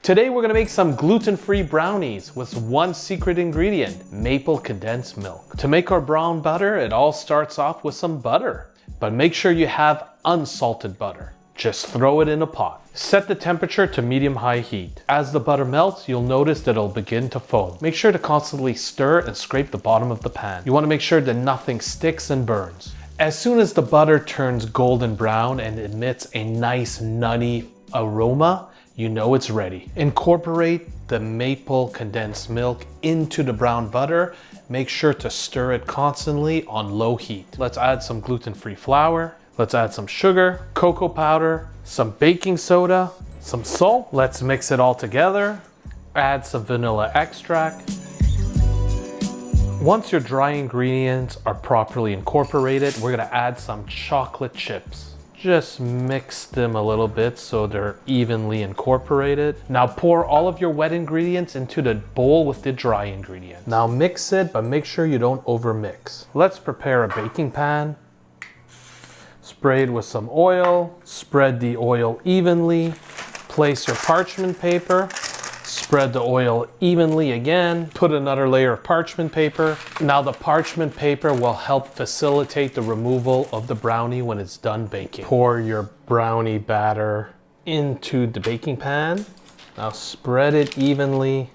Today we're gonna make some gluten-free brownies with one secret ingredient, maple condensed milk. To make our brown butter, it all starts off with some butter, but make sure you have unsalted butter. Just throw it in a pot. Set the temperature to medium-high heat. As the butter melts, you'll notice that it'll begin to foam. Make sure to constantly stir and scrape the bottom of the pan. You wanna make sure that nothing sticks and burns. As soon as the butter turns golden brown and emits a nice nutty aroma, you know it's ready. Incorporate the maple condensed milk into the brown butter. Make sure to stir it constantly on low heat. Let's add some gluten-free flour. Let's add some sugar, cocoa powder, some baking soda, some salt. Let's mix it all together. Add some vanilla extract. Once your dry ingredients are properly incorporated, we're gonna add some chocolate chips. Just mix them a little bit so they're evenly incorporated. Now pour all of your wet ingredients into the bowl with the dry ingredients. Now mix it, but make sure you don't overmix. Let's prepare a baking pan. Spray it with some oil. Spread the oil evenly. Place your parchment paper. Spread the oil evenly again. Put another layer of parchment paper. Now the parchment paper will help facilitate the removal of the brownie when it's done baking. Pour your brownie batter into the baking pan. Now spread it evenly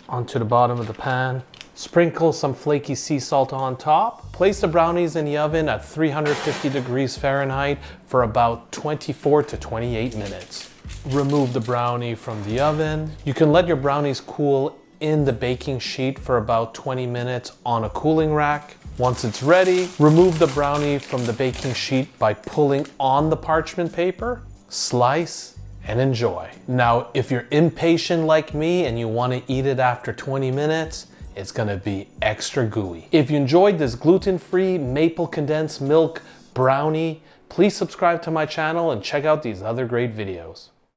onto the bottom of the pan. Sprinkle some flaky sea salt on top. Place the brownies in the oven at 350 degrees Fahrenheit for about 24 to 28 minutes. Remove the brownie from the oven. You can let your brownies cool in the baking sheet for about 20 minutes on a cooling rack. Once it's ready, remove the brownie from the baking sheet by pulling on the parchment paper, slice, and enjoy. Now, if you're impatient like me and you want to eat it after 20 minutes, it's gonna be extra gooey. If you enjoyed this gluten-free maple condensed milk brownie, please subscribe to my channel and check out these other great videos.